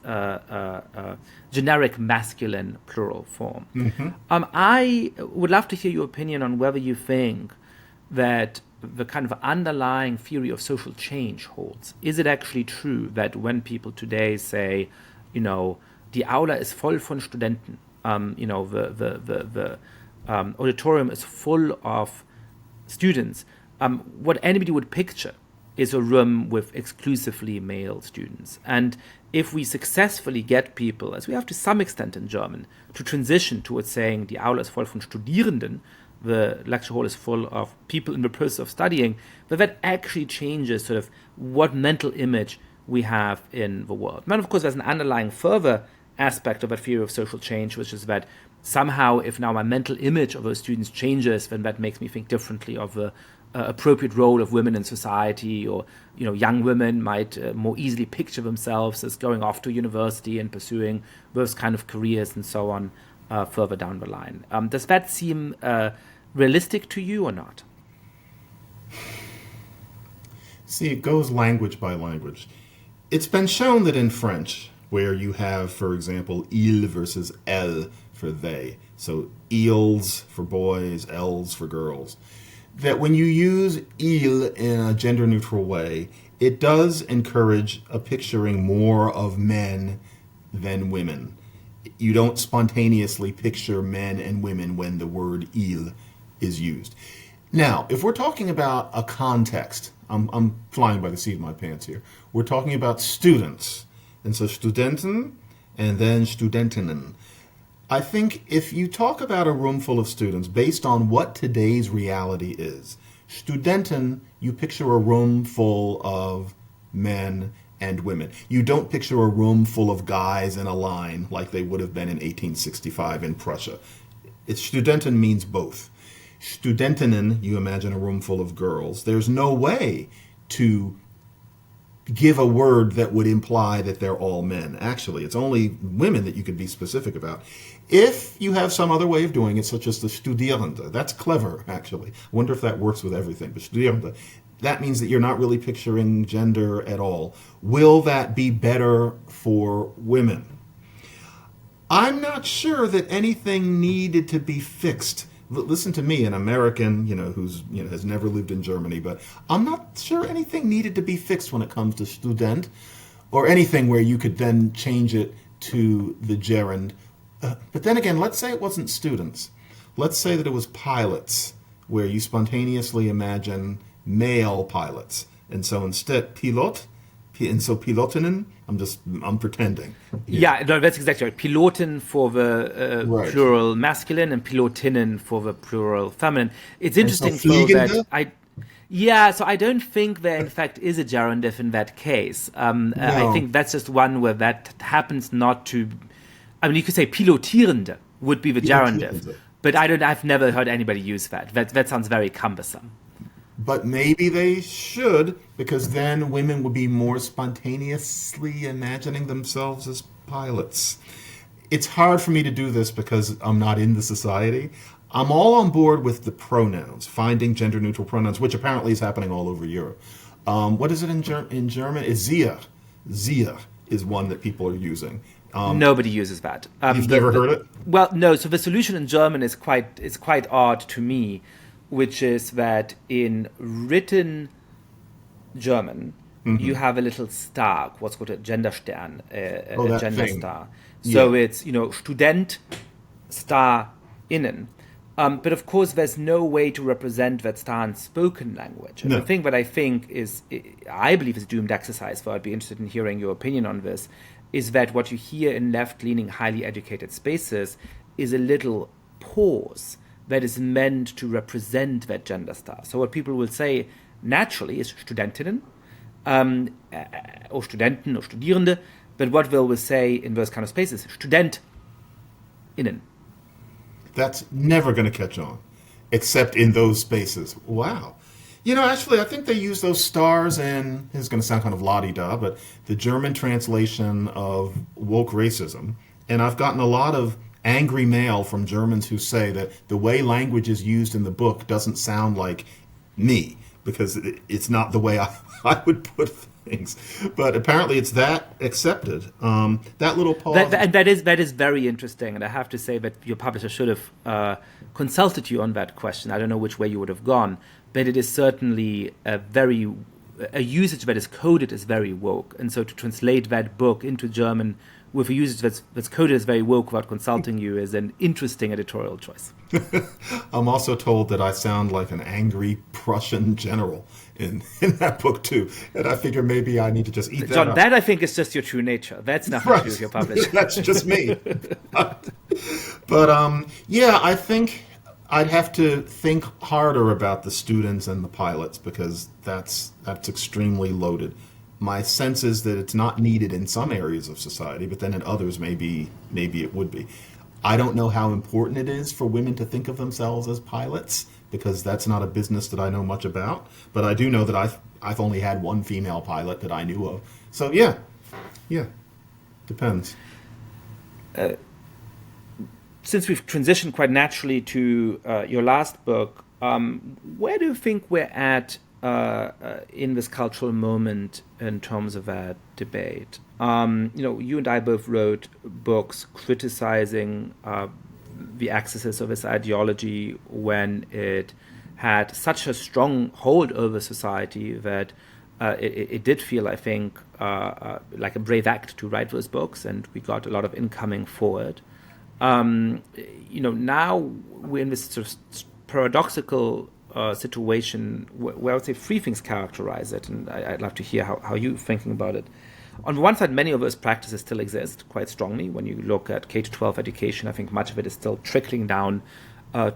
generic masculine plural form. I would love to hear your opinion on whether you think that the kind of underlying theory of social change holds. Is it actually true that when people today say, die Aula ist voll von Studenten, the auditorium is full of students, what anybody would picture is a room with exclusively male students. And if we successfully get people, as we have to some extent in German, to transition towards saying die Aula ist voll von Studierenden, the lecture hall is full of people in the process of studying, but that actually changes sort of what mental image we have in the world. And of course, there's an underlying further aspect of that theory of social change, which is that somehow if now my mental image of those students changes, then that makes me think differently of the appropriate role of women in society, or young women might more easily picture themselves as going off to university and pursuing those kind of careers and so on further down the line. Does that seem realistic to you or not? See, it goes language by language. It's been shown that in French, where you have, for example, il versus elle for they, so ils for boys, elles for girls, that when you use il in a gender-neutral way, it does encourage a picturing more of men than women. You don't spontaneously picture men and women when the word il is used. Now, if we're talking about a context, I'm flying by the seat of my pants here. We're talking about students. And so Studenten and then Studentinnen. I think if you talk about a room full of students based on what today's reality is, Studenten, you picture a room full of men and women. You don't picture a room full of guys in a line like they would have been in 1865 in Prussia. Studenten means both. Studentinnen, you imagine a room full of girls. There's no way to give a word that would imply that they're all men. Actually, it's only women that you could be specific about. If you have some other way of doing it, such as the Studierende, that's clever, actually. I wonder if that works with everything. But Studierende, that means that you're not really picturing gender at all. Will that be better for women? I'm not sure that anything needed to be fixed. Listen to me, an American, who's has never lived in Germany, but I'm not sure anything needed to be fixed when it comes to student, or anything where you could then change it to the gerund. But then again, let's say it wasn't students. Let's say that it was pilots, where you spontaneously imagine male pilots, and so instead pilot, and so Pilotinnen. I'm pretending. Yeah, no, that's exactly right. Piloten for the Right. plural masculine and Pilotinnen for the plural feminine. It's interesting, so though, that Fliegende? so I don't think there, in fact, is a gerundive in that case. I No. think that's just one where that happens not to. I mean, you could say Pilotierende would be the gerundive, Pilotierende. but I've never heard anybody use that. That sounds very cumbersome. But maybe they should, because then women would be more spontaneously imagining themselves as pilots. It's hard for me to do this because I'm not in the society. I'm all on board with the pronouns, finding gender-neutral pronouns, which apparently is happening all over Europe. What is it in German? It's Sie. Sie is one that people are using. Nobody uses that. You've never heard it? Well, no. So the solution in German is quite odd to me, which is that in written German, you have a little star, what's called a Genderstern, a gender thing. star. So Yeah. it's, Student, star, innen. But of course, there's no way to represent that star in spoken language. And No. the thing that I think I believe is a doomed exercise, so I'd be interested in hearing your opinion on this, is that what you hear in left-leaning, highly educated spaces is a little pause that is meant to represent that gender star. So what people will say naturally is Studentinnen, or Studenten, or Studierende, but what they will say in those kind of spaces, StudentInnen. That's never going to catch on, except in those spaces. Wow. Actually, I think they use those stars in, this is going to sound kind of la-di-da, but the German translation of woke racism. And I've gotten a lot of angry mail from Germans who say that the way language is used in the book doesn't sound like me, because it's not the way I would put things. But apparently it's that accepted. That little pause. That is very interesting. And I have to say that your publisher should have consulted you on that question. I don't know which way you would have gone. But it is certainly a usage that is coded as very woke. And so to translate that book into German with a usage that's coded as very woke without consulting you is an interesting editorial choice. I'm also told that I sound like an angry Prussian general in that book too. And I figure maybe I need to just eat that John, up. that I think is just your true nature. That's nothing to do with your publisher. That's just me. But I think I'd have to think harder about the students and the pilots, because that's extremely loaded. My sense is that it's not needed in some areas of society, but then in others maybe it would be. I don't know how important it is for women to think of themselves as pilots, because that's not a business that I know much about. But I do know that I've only had one female pilot that I knew of. So yeah, depends. Since we've transitioned quite naturally to your last book, where do you think we're at in this cultural moment in terms of that debate? You and I both wrote books criticizing the excesses of this ideology when it had such a strong hold over society that it did feel, I think, like a brave act to write those books, and we got a lot of incoming for it. Now we're in this sort of paradoxical situation where I would say three things characterize it, and I'd love to hear how you're thinking about it. On the one side, many of those practices still exist quite strongly. When you look at K-12 education, I think much of it is still trickling down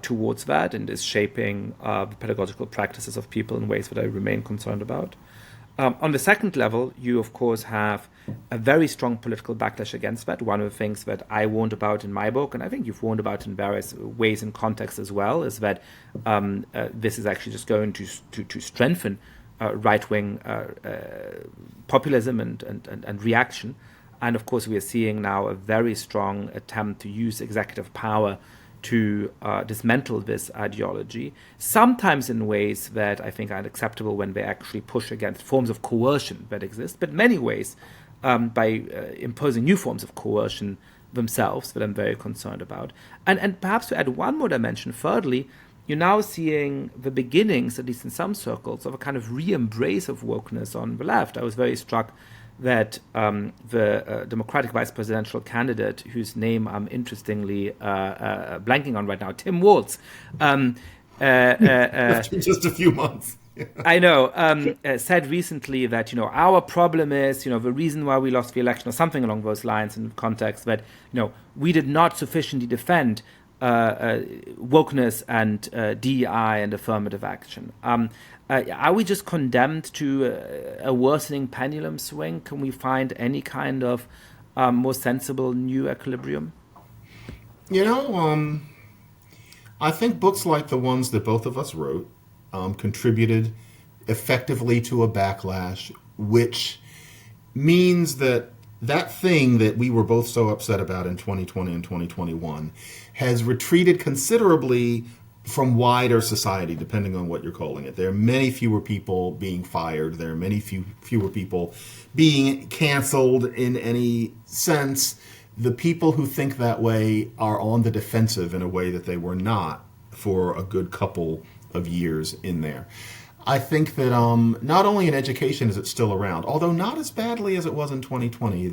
towards that and is shaping the pedagogical practices of people in ways that I remain concerned about. On the second level, you, of course, have a very strong political backlash against that. One of the things that I warned about in my book, and I think you've warned about in various ways and contexts as well, is that this is actually just going to strengthen right-wing populism and reaction. And, of course, we are seeing now a very strong attempt to use executive power to dismantle this ideology, sometimes in ways that I think are unacceptable when they actually push against forms of coercion that exist, but many ways by imposing new forms of coercion themselves that I'm very concerned about. And perhaps to add one more dimension, thirdly, you're now seeing the beginnings, at least in some circles, of a kind of re-embrace of wokeness on the left. I was very struck that the Democratic vice presidential candidate, whose name I'm interestingly blanking on right now, Tim Walz. Just a few months. I know, said recently that, our problem is, the reason why we lost the election, or something along those lines in context, that, we did not sufficiently defend wokeness and DEI and affirmative action. Are we just condemned to a worsening pendulum swing? Can we find any kind of more sensible new equilibrium? I think books like the ones that both of us wrote contributed effectively to a backlash, which means that thing that we were both so upset about in 2020 and 2021 has retreated considerably from wider society, depending on what you're calling it. There are many fewer people being fired. There are many fewer people being canceled in any sense. The people who think that way are on the defensive in a way that they were not for a good couple of years in there. I think that not only in education is it still around, although not as badly as it was in 2020.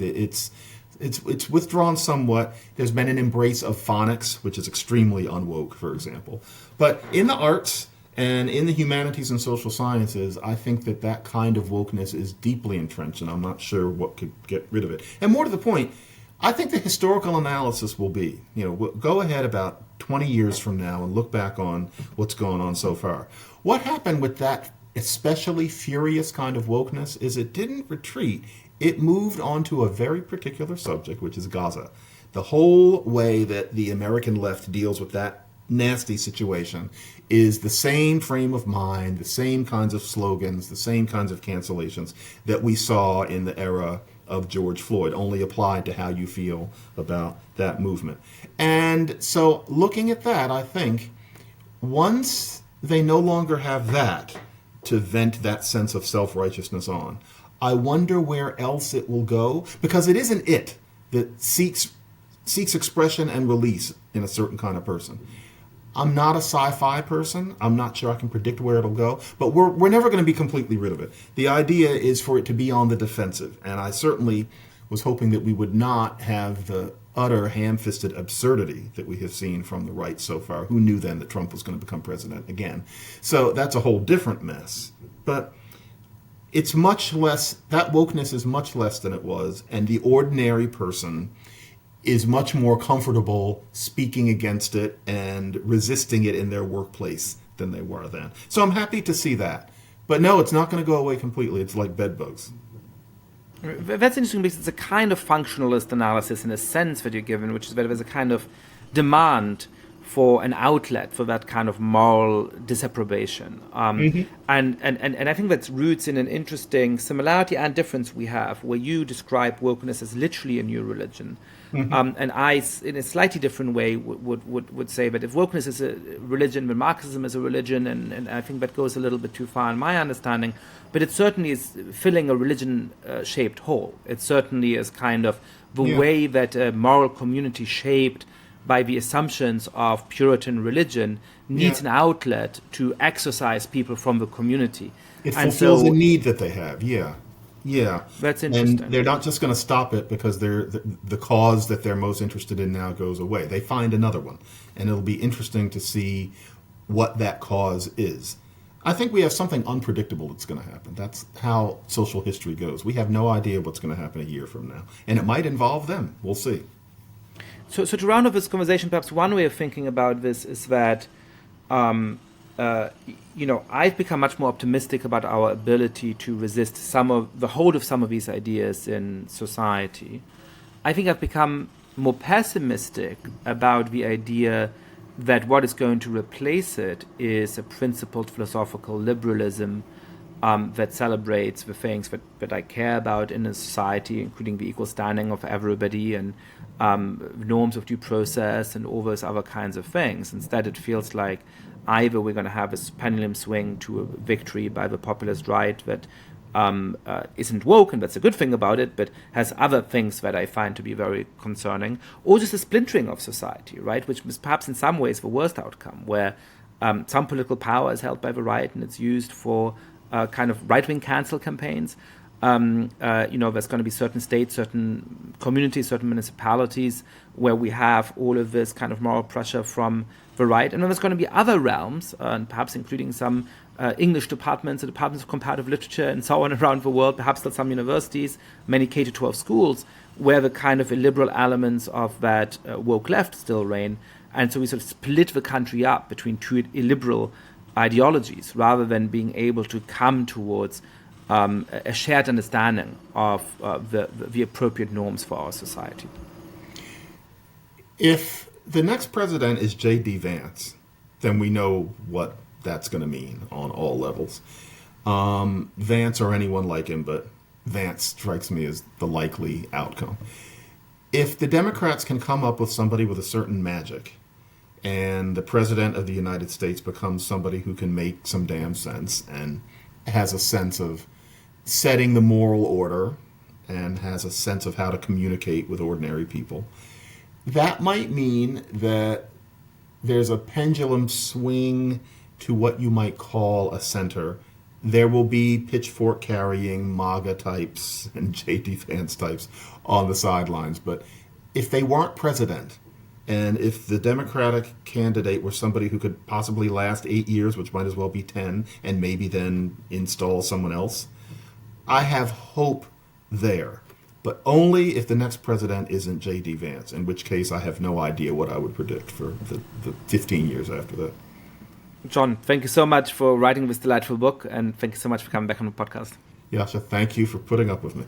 It's withdrawn somewhat. There's been an embrace of phonics, which is extremely unwoke, for example. But in the arts and in the humanities and social sciences, I think that kind of wokeness is deeply entrenched, and I'm not sure what could get rid of it. And more to the point, I think the historical analysis will be, we'll go ahead about 20 years from now and look back on what's going on so far. What happened with that especially furious kind of wokeness is it didn't retreat. It moved on to a very particular subject, which is Gaza. The whole way that the American left deals with that nasty situation is the same frame of mind, the same kinds of slogans, the same kinds of cancellations that we saw in the era of George Floyd, only applied to how you feel about that movement. And so looking at that, I think once they no longer have that to vent that sense of self-righteousness on, I wonder where else it will go, because it isn't it that seeks expression and release in a certain kind of person. I'm not a sci-fi person. I'm not sure I can predict where it'll go, but we're never going to be completely rid of it. The idea is for it to be on the defensive, and I certainly was hoping that we would not have the utter ham-fisted absurdity that we have seen from the right so far. Who knew then that Trump was going to become president again? So that's a whole different mess. But it's much less, that wokeness is much less than it was, and the ordinary person is much more comfortable speaking against it and resisting it in their workplace than they were then. So I'm happy to see that. But no, it's not going to go away completely. It's like bedbugs. That's interesting because it's a kind of functionalist analysis in a sense that you're given, which is that there's a kind of demand for an outlet for that kind of moral disapprobation. And I think that's roots in an interesting similarity and difference we have, where you describe wokeness as literally a new religion. And I, in a slightly different way, would say that if wokeness is a religion, then Marxism is a religion, and I think that goes a little bit too far in my understanding, but it certainly is filling a religion-shaped hole. It certainly is kind of the way that a moral community shaped by the assumptions of Puritan religion needs an outlet to exorcise people from the community. It fulfills a need that they have, yeah. That's interesting. And they're not just going to stop it because the cause that they're most interested in now goes away. They find another one, and it'll be interesting to see what that cause is. I think we have something unpredictable that's going to happen. That's how social history goes. We have no idea what's going to happen a year from now, and it might involve them. We'll see. So to round off this conversation, perhaps one way of thinking about this is that, I've become much more optimistic about our ability to resist the hold of some of these ideas in society. I think I've become more pessimistic about the idea that what is going to replace it is a principled philosophical liberalism that celebrates the things that I care about in a society, including the equal standing of everybody and norms of due process and all those other kinds of things. Instead, it feels like either we're going to have a pendulum swing to a victory by the populist right that isn't woke, and that's a good thing about it, but has other things that I find to be very concerning, or just a splintering of society, right, which is perhaps in some ways the worst outcome, where some political power is held by the right and it's used for kind of right-wing cancel campaigns. There's going to be certain states, certain communities, certain municipalities where we have all of this kind of moral pressure from the right. And then there's going to be other realms, and perhaps including some English departments, departments of comparative literature and so on around the world, perhaps at some universities, many K-12 schools, where the kind of illiberal elements of that woke left still reign. And so we sort of split the country up between two illiberal ideologies rather than being able to come towards a shared understanding of the appropriate norms for our society. If the next president is J.D. Vance, then we know what that's going to mean on all levels. Vance or anyone like him, but Vance strikes me as the likely outcome. If the Democrats can come up with somebody with a certain magic, and the president of the United States becomes somebody who can make some damn sense and has a sense of setting the moral order and has a sense of how to communicate with ordinary people, that might mean that there's a pendulum swing to what you might call a center. There will be pitchfork-carrying MAGA types and J.D. Vance types on the sidelines. But if they weren't president, and if the Democratic candidate were somebody who could possibly last 8 years, which might as well be 10, and maybe then install someone else, I have hope there. But only if the next president isn't J.D. Vance, in which case I have no idea what I would predict for the 15 years after that. John, thank you so much for writing this delightful book, and thank you so much for coming back on the podcast. Yascha, thank you for putting up with me.